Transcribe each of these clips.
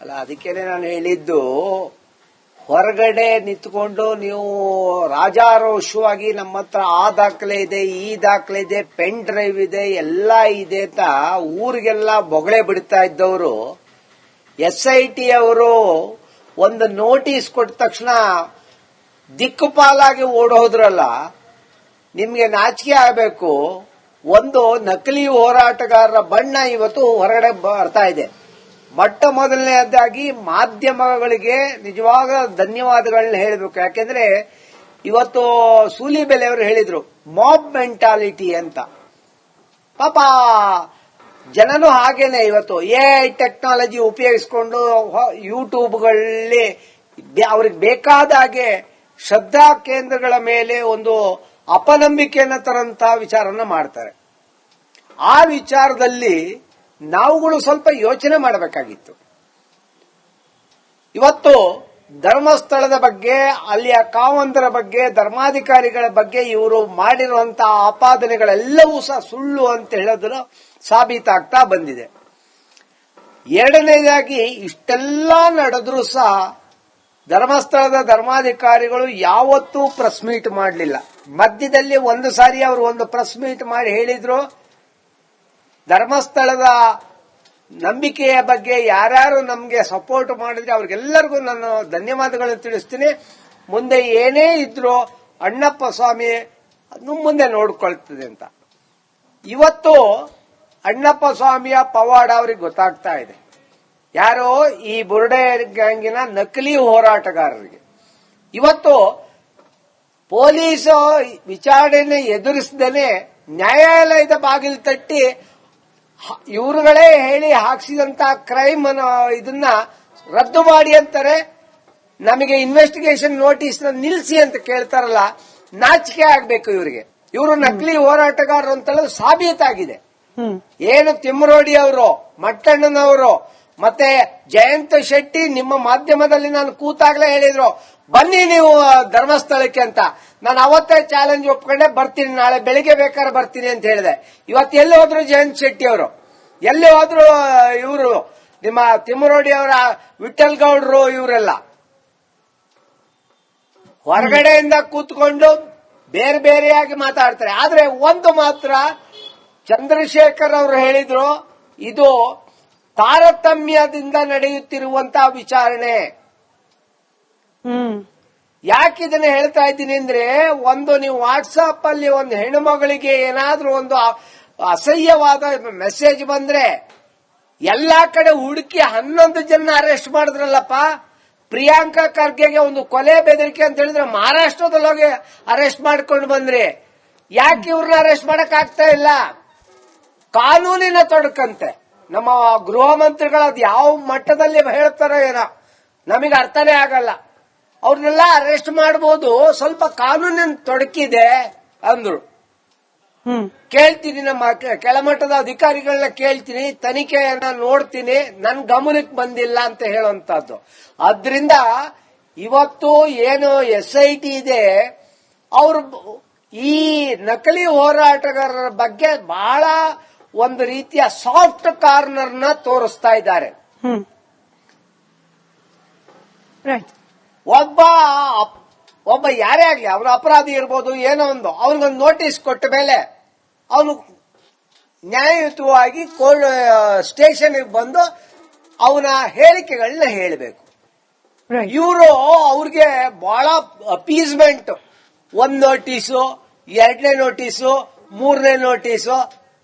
ಅಲ್ಲ, ಅದಕ್ಕೇನೆ ನಾನು ಹೇಳಿದ್ದು, ಹೊರಗಡೆ ನಿಂತ್ಕೊಂಡು ನೀವು ರಾಜಾರೋಷವಾಗಿ ನಮ್ಮ ಹತ್ರ ಆ ದಾಖಲೆ ಇದೆ, ಈ ದಾಖಲೆ ಇದೆ, ಪೆನ್ ಡ್ರೈವ್ ಇದೆ, ಎಲ್ಲ ಇದೆ ಅಂತ ಊರಿಗೆಲ್ಲ ಬೊಗಳೆ ಬಿಡ್ತಾ ಇದ್ದವರು SIT ಅವರು ಒಂದು ನೋಟಿಸ್ ಕೊಟ್ಟ ತಕ್ಷಣ ದಿಕ್ಕುಪಾಲಾಗಿ ಓಡೋದ್ರಲ್ಲ. ನಿಮ್ಗೆ ನಾಚಿಕೆ ಆಗಬೇಕು. ಒಂದು ನಕಲಿ ಹೋರಾಟಗಾರರ ಬಣ್ಣ ಇವತ್ತು ಹೊರಗಡೆ ಬರ್ತಾ ಇದೆ. ಮೊಟ್ಟ ಮೊದಲನೆಯದಾಗಿ ಮಾಧ್ಯಮಗಳಿಗೆ ನಿಜವಾಗ ಧನ್ಯವಾದಗಳನ್ನ ಹೇಳಬೇಕು. ಯಾಕೆಂದ್ರೆ ಇವತ್ತು ಸೂಲಿಬೆಲೆ ಅವರು ಹೇಳಿದ್ರು ಮಾಬ್ ಮೆಂಟಾಲಿಟಿ ಅಂತ. ಪಾಪ ಜನನು ಹಾಗೇನೆ ಇವತ್ತು AI ಟೆಕ್ನಾಲಜಿ ಉಪಯೋಗಿಸಿಕೊಂಡು ಯೂಟ್ಯೂಬ್ಗಳಲ್ಲಿ ಅವ್ರಿಗೆ ಬೇಕಾದ ಹಾಗೆ ಶ್ರದ್ಧಾ ಕೇಂದ್ರಗಳ ಮೇಲೆ ಒಂದು ಅಪನಂಬಿಕೆಯನ್ನ ತರಂತ ವಿಚಾರನ ಮಾಡ್ತಾರೆ. ಆ ವಿಚಾರದಲ್ಲಿ ನಾವುಗಳು ಸ್ವಲ್ಪ ಯೋಚನೆ ಮಾಡಬೇಕಾಗಿತ್ತು. ಇವತ್ತು ಧರ್ಮಸ್ಥಳದ ಬಗ್ಗೆ, ಅಲ್ಲಿಯ ಕಾವಂತರ ಬಗ್ಗೆ, ಧರ್ಮಾಧಿಕಾರಿಗಳ ಬಗ್ಗೆ ಇವರು ಮಾಡಿರುವಂತಹ ಆಪಾದನೆಗಳೆಲ್ಲವೂ ಸಹ ಸುಳ್ಳು ಅಂತ ಹೇಳೋದ್ರ ಸಾಬೀತಾಗ್ತಾ ಬಂದಿದೆ. ಎರಡನೇದಾಗಿ ಇಷ್ಟೆಲ್ಲ ನಡೆದ್ರೂ ಸಹ ಧರ್ಮಸ್ಥಳದ ಧರ್ಮಾಧಿಕಾರಿಗಳು ಯಾವತ್ತೂ ಪ್ರೆಸ್ ಮೀಟ್ ಮಾಡಲಿಲ್ಲ. ಮಧ್ಯದಲ್ಲಿ ಒಂದು ಸಾರಿ ಅವರು ಒಂದು ಪ್ರೆಸ್ ಮೀಟ್ ಮಾಡಿ ಹೇಳಿದ್ರು, ಧರ್ಮಸ್ಥಳದ ನಂಬಿಕೆಯ ಬಗ್ಗೆ ಯಾರ್ಯಾರು ನಮಗೆ ಸಪೋರ್ಟ್ ಮಾಡಿದ್ರೆ ಅವ್ರಿಗೆಲ್ಲರಿಗೂ ನಾನು ಧನ್ಯವಾದಗಳನ್ನು ತಿಳಿಸ್ತೀನಿ. ಮುಂದೆ ಏನೇ ಇದ್ರೂ ಅಣ್ಣಪ್ಪ ಸ್ವಾಮಿ ಮುಂದೆ ನೋಡ್ಕೊಳ್ತದೆ ಅಂತ. ಇವತ್ತು ಅಣ್ಣಪ್ಪ ಸ್ವಾಮಿಯ ಪವಾಡ ಅವ್ರಿಗೆ ಗೊತ್ತಾಗ್ತಾ ಇದೆ. ಯಾರೋ ಈ ಬುರುಡೆ ಗ್ಯಾಂಗಿನ ನಕಲಿ ಹೋರಾಟಗಾರರಿಗೆ. ಇವತ್ತು ಪೊಲೀಸು ವಿಚಾರಣೆ ಎದುರಿಸದೇನೆ ನ್ಯಾಯಾಲಯದ ಬಾಗಿಲು ತಟ್ಟಿ ಇವರುಗಳೇ ಹೇಳಿ ಹಾಕಿಸಿದಂತ ಕ್ರೈಮ್ ಇದನ್ನ ರದ್ದು ಮಾಡಿ ಅಂತಾರೆ. ನಮಗೆ ಇನ್ವೆಸ್ಟಿಗೇಷನ್ ನೋಟಿಸ್ ನಿಲ್ಲಿಸಿ ಅಂತ ಕೇಳ್ತಾರಲ್ಲ, ನಾಚಿಕೆ ಆಗ್ಬೇಕು ಇವರಿಗೆ. ಇವರು ನಕಲಿ ಹೋರಾಟಗಾರರು ಅಂತ ಸಾಬೀತಾಗಿದೆ. ಏನು ತಿಮ್ಮರೋಡಿ ಅವರು, ಮಟ್ಟಣ್ಣನವರು ಮತ್ತೆ ಜಯಂತ ಶೆಟ್ಟಿ ನಿಮ್ಮ ಮಾಧ್ಯಮದಲ್ಲಿ ನಾನು ಕೂತಾಗ್ಲೇ ಹೇಳಿದ್ರು, ಬನ್ನಿ ನೀವು ಧರ್ಮಸ್ಥಳಕ್ಕೆ ಅಂತ. ನಾನು ಅವತ್ತೇ ಚಾಲೆಂಜ್ ಒಪ್ಕೊಂಡೆ, ಬರ್ತೀನಿ, ನಾಳೆ ಬೆಳಿಗ್ಗೆ ಬೇಕಾದ್ರೆ ಬರ್ತೀನಿ ಅಂತ ಹೇಳಿದೆ. ಇವತ್ತು ಎಲ್ಲಿ ಹೋದ್ರು ಜಯಂತ್ ಶೆಟ್ಟಿ ಅವರು, ಎಲ್ಲಿ ಹೋದ್ರು ಇವರು ನಿಮ್ಮ ತಿಮ್ಮರೋಡಿ ಅವರ, ವಿಠಲ್ ಗೌಡ್ರು, ಇವರೆಲ್ಲ ಹೊರಗಡೆಯಿಂದ ಕೂತ್ಕೊಂಡು ಬೇರೆ ಬೇರೆಯಾಗಿ ಮಾತಾಡ್ತಾರೆ. ಆದ್ರೆ ಒಂದು ಮಾತ್ರ ಚಂದ್ರಶೇಖರ್ ಅವರು ಹೇಳಿದ್ರು, ಇದು ತಾರತಮ್ಯದಿಂದ ನಡೆಯುತ್ತಿರುವಂತಹ ವಿಚಾರಣೆ. ಯಾಕಿದನ್ನ ಹೇಳ್ತಾ ಇದ್ದೀನಿ ಅಂದ್ರೆ, ಒಂದು ನೀವು ವಾಟ್ಸಾಪ್ ಅಲ್ಲಿ ಒಂದು ಹೆಣ್ಣುಮಗಳಿಗೆ ಏನಾದ್ರೂ ಒಂದು ಅಸಹ್ಯವಾದ ಮೆಸೇಜ್ ಬಂದ್ರೆ ಎಲ್ಲಾ ಕಡೆ ಹುಡುಕಿ 11 ಜನ ಅರೆಸ್ಟ್ ಮಾಡಿದ್ರಲ್ಲಪ್ಪ. ಪ್ರಿಯಾಂಕಾ ಖರ್ಗೆಗೆ ಒಂದು ಕೊಲೆ ಬೆದರಿಕೆ ಅಂತ ಹೇಳಿದ್ರೆ ಮಹಾರಾಷ್ಟ್ರದಲ್ಲಿ ಹೋಗಿ ಅರೆಸ್ಟ್ ಮಾಡ್ಕೊಂಡು ಬಂದ್ರಿ. ಯಾಕೆ ಇವ್ರನ್ನ ಅರೆಸ್ಟ್ ಮಾಡಕ್ ಆಗ್ತಾ ಇಲ್ಲ? ಕಾನೂನಿನ ತೊಡಕಂತೆ. ನಮ್ಮ ಗೃಹ ಮಂತ್ರಿಗಳು ಅದು ಯಾವ ಮಟ್ಟದಲ್ಲಿ ಹೇಳ್ತಾರೋ ಏನೋ ನಮಗೆ ಅರ್ಥನೇ ಆಗಲ್ಲ. ಅವ್ರನ್ನೆಲ್ಲ ಅರೆಸ್ಟ್ ಮಾಡಬಹುದು, ಸ್ವಲ್ಪ ಕಾನೂನಿನ ತೊಡಕಿದೆ ಅಂದ್ರು. ಕೇಳ್ತೀನಿ, ನಮ್ಮ ಕೆಳಮಟ್ಟದ ಅಧಿಕಾರಿಗಳನ್ನ ಕೇಳ್ತೀನಿ, ತನಿಖೆಯನ್ನ ನೋಡ್ತೀನಿ, ನನ್ ಗಮನಕ್ಕೆ ಬಂದಿಲ್ಲ ಅಂತ ಹೇಳುವಂತದ್ದು. ಆದ್ರಿಂದ ಇವತ್ತು ಏನು SIT ಇದೆ, ಅವರು ಈ ನಕಲಿ ಹೋರಾಟಗಾರರ ಬಗ್ಗೆ ಬಹಳ ಒಂದು ರೀತಿಯ ಸಾಫ್ಟ್ ಕಾರ್ನರ್ನ ತೋರಿಸ್ತಾ ಇದ್ದಾರೆ. ಒಬ್ಬ ಯಾರೇ ಆಗ್ಲಿ, ಅವನು ಅಪರಾಧಿ ಇರ್ಬೋದು, ಏನೋ ಒಂದು ಅವನಿಗೊಂದು ನೋಟಿಸ್ ಕೊಟ್ಟ ಮೇಲೆ ಅವನು ನ್ಯಾಯಯುತವಾಗಿ ಸ್ಟೇಷನ್ಗೆ ಬಂದು ಅವನ ಹೇಳಿಕೆಗಳನ್ನ ಹೇಳಬೇಕು. ಇವರು ಅವ್ರಿಗೆ ಬಹಳ ಅಪೀಸ್ಮೆಂಟ್, ಒಂದ್ ನೋಟಿಸು, 2ನೇ ನೋಟಿಸು, 3ನೇ ನೋಟಿಸು.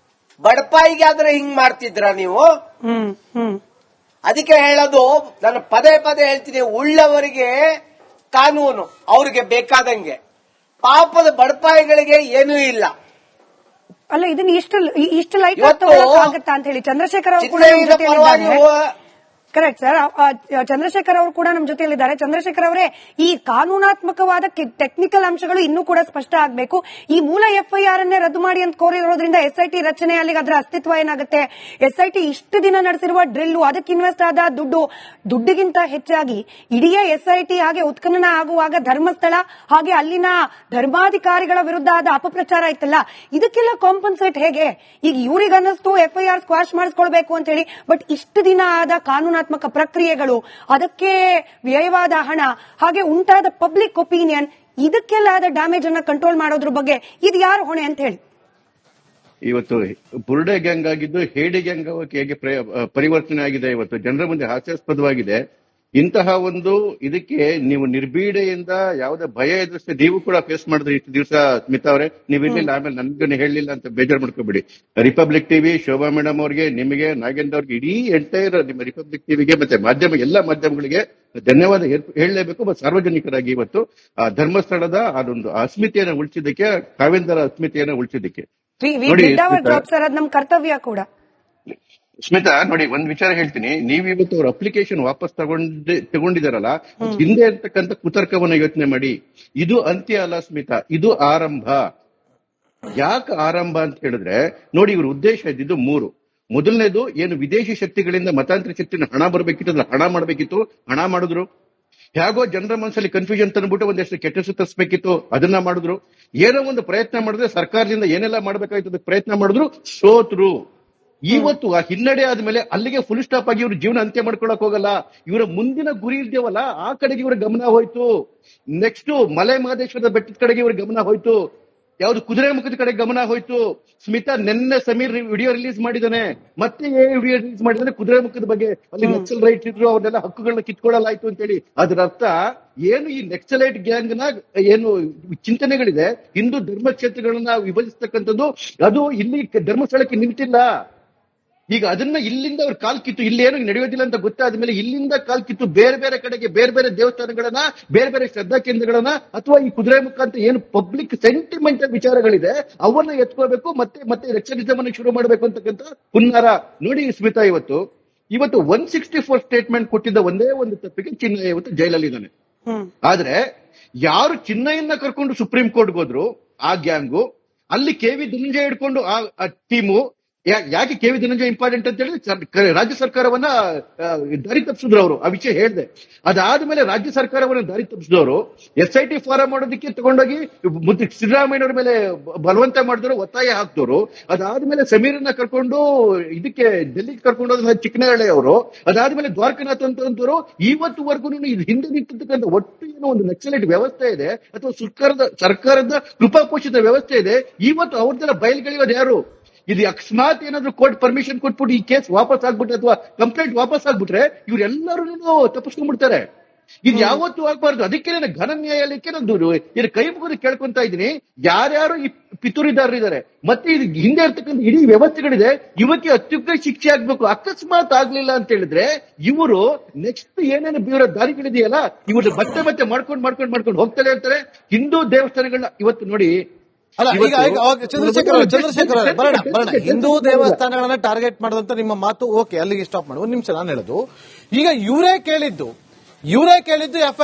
ಬಡಪಾಯಿಗೆ ಆದ್ರೆ ಹಿಂಗ್ ಮಾಡ್ತಿದ್ರ ನೀವು? ಅದಕ್ಕೆ ಹೇಳೋದು, ನಾನು ಪದೇ ಪದೇ ಹೇಳ್ತೀನಿ, ಉಳ್ಳವರಿಗೆ ಕಾನೂನು ಅವ್ರಿಗೆ ಬೇಕಾದಂಗೆ, ಪಾಪದ ಬಡಪಾಯಿಗಳಿಗೆ ಏನೂ ಇಲ್ಲ. ಅಲ್ಲ, ಇದನ್ನ ಇಷ್ಟು ಲೈಟ್ ಆಗುತ್ತಾ ಅಂತ ಹೇಳಿ ಚಂದ್ರಶೇಖರ್ ಅವರು ಕೂಡ ಕರೆಕ್ಟ್ ಸರ್. ಚಂದ್ರಶೇಖರ್ ಅವರು ಕೂಡ ನಮ್ಮ ಜೊತೆಯಲ್ಲಿದ್ದಾರೆ. ಚಂದ್ರಶೇಖರ್ ಅವರೇ, ಈ ಕಾನೂನಾತ್ಮಕವಾದ ಟೆಕ್ನಿಕಲ್ ಅಂಶಗಳು ಇನ್ನೂ ಕೂಡ ಸ್ಪಷ್ಟ ಆಗಬೇಕು. ಈ ಮೂಲ FIR ಅನ್ನೇ ರದ್ದು ಮಾಡಿ ಅಂತ ಕೋರಿರೋದ್ರಿಂದ SIT ರಚನೆ, ಅಲ್ಲಿಗೆ ಅದರ ಅಸ್ತಿತ್ವ ಏನಾಗುತ್ತೆ? SIT ಇಷ್ಟು ದಿನ ನಡೆಸಿರುವ ಡ್ರಿಲ್ಲು, ಅದಕ್ಕೆ ಇನ್ವೆಸ್ಟ್ ಆದ ದುಡ್ಡಿಗಿಂತ ಹೆಚ್ಚಾಗಿ ಇಡೀ SIT ಹಾಗೆ ಉತ್ಖನನ ಆಗುವಾಗ ಧರ್ಮಸ್ಥಳ ಹಾಗೆ ಅಲ್ಲಿನ ಧರ್ಮಾಧಿಕಾರಿಗಳ ವಿರುದ್ಧ ಆದ ಅಪಪ್ರಚಾರ ಇತ್ತಲ್ಲ, ಇದಕ್ಕೆಲ್ಲ ಕಾಂಪನ್ಸೇಟ್ ಹೇಗೆ? ಈಗ ಇವ್ರಿಗನ್ನಿಸ್ತು FIR ಸ್ಕ್ವಾಶ್ ಮಾಡಿಸ್ಕೊಳ್ಬೇಕು ಅಂತ ಹೇಳಿ, ಬಟ್ ಇಷ್ಟು ದಿನ ಆದ ಕಾನೂನಾತ್ಮಕ ಕಾನೂನಾತ್ಮಕ ಪ್ರಕ್ರಿಯೆಗಳು, ಅದಕ್ಕೆ ವ್ಯಯವಾದ ಹಣ, ಹಾಗೆ ಉಂಟಾದ ಪಬ್ಲಿಕ್ ಒಪಿನಿಯನ್, ಇದಕ್ಕೆಲ್ಲ ಆದ ಡ್ಯಾಮೇಜ್ ಅನ್ನ ಕಂಟ್ರೋಲ್ ಮಾಡೋದ್ರ ಬಗ್ಗೆ ಇದು ಯಾರು ಹೊಣೆ ಅಂತ ಹೇಳಿ? ಇವತ್ತು ಬುರ್ಡೆ ಗ್ಯಾಂಗ್ ಆಗಿದ್ದು ಹೇಡಿ ಗ್ಯಾಂಗ್ ಹೇಗೆ ಪರಿವರ್ತನೆ ಆಗಿದೆ, ಇವತ್ತು ಜನರ ಮುಂದೆ ಹಾಸ್ಯಾಸ್ಪದವಾಗಿದೆ. ಇಂತಹ ಒಂದು ಇದಕ್ಕೆ ನೀವು ನಿರ್ಭೀಡೆಯಿಂದ ಯಾವುದೇ ಭಯ ಎದುರಿಸಿ ನೀವು ಕೂಡ ಫೇಸ್ ಮಾಡಿದ್ರಿ ಇಷ್ಟು ದಿವಸ. ಸ್ಮಿತಾ ಅವರೇ, ನೀವು ಇರ್ಲಿಲ್ಲ, ಆಮೇಲೆ ನನ್ಗೇನು ಹೇಳಲಿಲ್ಲ ಅಂತ ಬೇಜಾರು ಮಾಡ್ಕೋಬೇಡಿ. ರಿಪಬ್ಲಿಕ್ ಟಿವಿ, ಶೋಭಾ ಮೇಡಮ್ ಅವ್ರಿಗೆ, ನಿಮಗೆ, ನಾಗೇಂದ್ರ ಅವ್ರಿಗೆ, ಇಡೀ ಎಂಟೈರ್ ನಿಮ್ಮ ರಿಪಬ್ಲಿಕ್ ಟಿವಿಗೆ ಮತ್ತೆ ಎಲ್ಲ ಮಾಧ್ಯಮಗಳಿಗೆ ಧನ್ಯವಾದ ಹೇಳಲೇಬೇಕು. ಮತ್ತು ಸಾರ್ವಜನಿಕರಾಗಿ ಇವತ್ತು ಆ ಧರ್ಮಸ್ಥಳದ ಅದೊಂದು ಅಸ್ಮಿತೆಯನ್ನು ಉಳಿಸಿದ್ದಕ್ಕೆ, ಕಾವೇಂದ್ರ ಅಸ್ಮಿತೆಯನ್ನು ಉಳಿಸಿದ್ದಕ್ಕೆ ನಮ್ ಕರ್ತವ್ಯ ಕೂಡ. ಸ್ಮಿತಾ ನೋಡಿ, ಒಂದ್ ವಿಚಾರ ಹೇಳ್ತೀನಿ. ನೀವು ಇವತ್ತು ಅವ್ರ ಅಪ್ಲಿಕೇಶನ್ ವಾಪಸ್ ತಗೊಂಡಿದಾರಲ್ಲ, ಹಿಂದೆ ಇರ್ತಕ್ಕಂಥ ಕುತರ್ಕವನ್ನ ಯೋಚನೆ ಮಾಡಿ. ಇದು ಅಂತ್ಯ ಅಲ್ಲ ಸ್ಮಿತಾ, ಇದು ಆರಂಭ. ಯಾಕೆ ಆರಂಭ ಅಂತ ಹೇಳಿದ್ರೆ ನೋಡಿ, ಇವ್ರ ಉದ್ದೇಶ ಇದ್ದಿದ್ದು 3. ಮೊದಲನೇದು ಏನು, ವಿದೇಶಿ ಶಕ್ತಿಗಳಿಂದ ಮತಾಂತರ ಶಕ್ತಿನ ಹಣ ಬರಬೇಕಿತ್ತು, ಅದ್ರ ಹಣ ಮಾಡಬೇಕಿತ್ತು, ಹಣ ಮಾಡಿದ್ರು. ಹೇಗೋ ಜನರ ಮನಸ್ಸಲ್ಲಿ ಕನ್ಫ್ಯೂಷನ್ ತಂದ್ಬಿಟ್ಟು ಒಂದಷ್ಟು ಕೆಟ್ಟ ತರಿಸಬೇಕಿತ್ತು, ಅದನ್ನ ಮಾಡಿದ್ರು. ಏನೋ ಒಂದು ಪ್ರಯತ್ನ ಮಾಡಿದ್ರೆ, ಸರ್ಕಾರದಿಂದ ಏನೆಲ್ಲ ಮಾಡ್ಬೇಕಾಯ್ತು ಅದಕ್ಕೆ ಪ್ರಯತ್ನ ಮಾಡಿದ್ರು, ಸೋತ್ರು. ಇವತ್ತು ಆ ಹಿನ್ನಡೆ ಆದ್ಮೇಲೆ ಅಲ್ಲಿಗೆ ಫುಲ್ ಸ್ಟಾಪ್ ಆಗಿ ಇವ್ರ ಜೀವನ ಅಂತ್ಯ ಮಾಡ್ಕೊಳಕ್ ಹೋಗಲ್ಲ. ಇವರ ಮುಂದಿನ ಗುರಿ ಇರ್ದೇವಲ್ಲ, ಆ ಕಡೆಗೆ ಇವ್ರ ಗಮನ ಹೋಯ್ತು. ನೆಕ್ಸ್ಟ್ ಮಲೆ ಮಹದೇಶ್ವರದ ಬೆಟ್ಟದ ಕಡೆಗೆ ಇವ್ರ ಗಮನ ಹೋಯ್ತು. ಯಾವ್ದು ಕುದುರೆ ಮುಖದ ಕಡೆ ಗಮನ ಹೋಯ್ತು. ಸ್ಮಿತಾ ನಿನ್ನೆ ಸಮೀರ್ ವಿಡಿಯೋ ರಿಲೀಸ್ ಮಾಡಿದಾನೆ, ಮತ್ತೆ ವಿಡಿಯೋ ರಿಲೀಸ್ ಮಾಡಿದಾನೆ ಕುದುರೆ ಮುಖದ ಬಗ್ಗೆ. ಅಲ್ಲಿ ನಕ್ಸಲ್ ರೈಟ್ ಇದ್ರು, ಅವ್ರನ್ನೆಲ್ಲ ಹಕ್ಕುಗಳನ್ನ ಕಿತ್ಕೊಳ್ಳಲಾಯ್ತು ಅಂತೇಳಿ. ಅದರ ಅರ್ಥ ಏನು, ಈ ನಕ್ಸಲೈಟ್ ಗ್ಯಾಂಗ್ ನ ಏನು ಚಿಂತನೆಗಳಿದೆ, ಹಿಂದೂ ಧರ್ಮಕ್ಷೇತ್ರಗಳನ್ನ ವಿಭಜಿಸ್ತಕ್ಕಂಥದ್ದು, ಅದು ಇಲ್ಲಿ ಧರ್ಮಸ್ಥಳಕ್ಕೆ ನಿಂತಿಲ್ಲ. ಈಗ ಅದನ್ನ ಇಲ್ಲಿಂದ ಅವ್ರ ಕಾಲ್ ಕಿತ್ತು, ಇಲ್ಲಿ ಏನು ನಡೆಯೋದಿಲ್ಲ ಅಂತ ಗೊತ್ತಾದ ಮೇಲೆ ಇಲ್ಲಿಂದ ಕಾಲ್ ಕಿತ್ತು ಬೇರೆ ಬೇರೆ ಕಡೆಗೆ, ಬೇರೆ ಬೇರೆ ದೇವಸ್ಥಾನಗಳನ್ನ, ಬೇರೆ ಬೇರೆ ಶ್ರದ್ಧಾ ಕೇಂದ್ರಗಳನ್ನ, ಅಥವಾ ಈ ಕುದುರೆ ಮುಖ ಅಂತ ಏನು ಪಬ್ಲಿಕ್ ಸೆಂಟಿಮೆಂಟಲ್ ವಿಚಾರಗಳಿದೆ ಅವನ್ನ ಎತ್ಕೋಬೇಕು, ಮತ್ತೆ ಎಕ್ಸರ್ಸಿಸಮ್ ಅನ್ನು ಶುರು ಮಾಡಬೇಕು ಅಂತಕ್ಕಂಥ ಹುನ್ನಾರ. ನೋಡಿ ಸ್ಮಿತಾ, ಇವತ್ತು 164 ಸ್ಟೇಟ್ಮೆಂಟ್ ಕೊಟ್ಟಿದ್ದ ಒಂದೇ ಒಂದು ತಪ್ಪಿಗೆ ಚಿನ್ನಯ್ಯ ಇವತ್ತು ಜೈಲಲ್ಲಿದ್ದಾನೆ. ಆದ್ರೆ ಯಾರು ಚಿನ್ನಯ್ಯನ ಕರ್ಕೊಂಡು ಸುಪ್ರೀಂ ಕೋರ್ಟ್ಗೆ ಹೋದ್ರು, ಆ ಗ್ಯಾಂಗು, ಅಲ್ಲಿ KV ಧನಂಜಯ ಹಿಡ್ಕೊಂಡು ಆ ಟೀಮು, ಯಾಕೆ KV ಧನಂಜಯ ಇಂಪಾರ್ಟೆಂಟ್ ಅಂತ ಹೇಳಿದ್ರೆ ರಾಜ್ಯ ಸರ್ಕಾರವನ್ನ ದಾರಿ ತಪ್ಪಿಸಿದ್ರು ಅವರು. ಆ ವಿಷಯ ಹೇಳಿದೆ. ಅದಾದ್ಮೇಲೆ ರಾಜ್ಯ ಸರ್ಕಾರವನ್ನ ದಾರಿ ತಪ್ಪಿಸಿದವರು SIT ಫಾರಂ ಮಾಡೋದಕ್ಕೆ ತಗೊಂಡೋಗಿ ಸಿದ್ದರಾಮಯ್ಯನವ್ರ ಮೇಲೆ ಬಲವಂತ ಮಾಡಿದ್ರು, ಒತ್ತಾಯ ಹಾಕ್ದವರು. ಅದಾದ್ಮೇಲೆ ಸಮೀರನ್ನ ಕರ್ಕೊಂಡು ಇದಕ್ಕೆ ಡೆಲ್ಲಿಗೆ ಕರ್ಕೊಂಡೋದ ಚಿಕ್ಕನಹಳ್ಳಿ ಅವರು. ಅದಾದ್ಮೇಲೆ ದ್ವಾರಕನಾಥ್ ಅಂತಂತವರು. ಇವತ್ತುವರೆಗೂ ಇದು ಹಿಂದೆ ನಿಂತಿರ್ತಕ್ಕಂಥ ಒಟ್ಟು ಏನೋ ಒಂದು ನಕ್ಸಲೈಟ್ ವ್ಯವಸ್ಥೆ ಇದೆ, ಅಥವಾ ಸರ್ಕಾರದ ಕೃಪಾಪೋಷಿತ ವ್ಯವಸ್ಥೆ ಇದೆ, ಇವತ್ತು ಅವ್ರದ್ದೆಲ್ಲ ಬಯಲ್ಗಳಿರೋದು ಯಾರು? ಇದು ಅಕಸ್ಮಾತ್ ಏನಾದ್ರು ಕೋರ್ಟ್ ಪರ್ಮಿಷನ್ ಕೊಟ್ಬಿಟ್ಟು ಈ ಕೇಸ್ ವಾಪಸ್ ಆಗ್ಬಿಟ್ರೆ, ಅಥವಾ ಕಂಪ್ಲೇಂಟ್ ವಾಪಸ್ ಆಗ್ಬಿಟ್ರೆ, ಇವ್ರೆಲ್ಲರೂ ತಪ್ಪಿಸ್ಕೊಂಡ್ಬಿಡ್ತಾರೆ. ಇದು ಯಾವತ್ತೂ ಆಗ್ಬಾರ್ದು. ಅದಕ್ಕೆ ಘನ ನ್ಯಾಯಾಲಯಕ್ಕೆ ನಾನು ಇದು ಕೈ ಮುಗಿದು ಕೇಳ್ಕೊಂತ ಇದ್ದೀನಿ. ಯಾರ್ಯಾರು ಈ ಪಿತೂರಿದಾರರಿದ್ದಾರೆ, ಮತ್ತೆ ಇದು ಹಿಂದೆ ಇರ್ತಕ್ಕಂಥ ಇಡೀ ವ್ಯವಸ್ಥೆಗಳಿದೆ, ಇವಕ್ಕೆ ಅತ್ಯುಗ್ರ ಶಿಕ್ಷೆ ಆಗ್ಬೇಕು. ಅಕಸ್ಮಾತ್ ಆಗ್ಲಿಲ್ಲ ಅಂತ ಹೇಳಿದ್ರೆ ಇವರು ನೆಕ್ಸ್ಟ್ ಏನೇನು ಇವರ ದಾರಿಗಳಿದೆಯಲ್ಲ, ಇವರು ಮತ್ತೆ ಮಾಡ್ಕೊಂಡು ಹೋಗ್ತಾನೆ ಇರ್ತಾರೆ. ಹಿಂದೂ ದೇವಸ್ಥಾನಗಳನ್ನ ಇವತ್ತು ನೋಡಿ, ಅಲ್ಲ, ಈಗ ಚಂದ್ರಶೇಖರ್ ಬರೋಣ. ಹಿಂದೂ ದೇವಸ್ಥಾನಗಳನ್ನ ಟಾರ್ಗೆಟ್ ಮಾಡೋದಂತ ನಿಮ್ಮ ಮಾತು ಓಕೆ, ಅಲ್ಲಿಗೆ ಸ್ಟಾಪ್ ಮಾಡಿ. ಒಂದ್ ನಿಮಿಷ ನಾನು ಹೇಳೋದು, ಈಗ ಇವರೇ ಕೇಳಿದ್ದು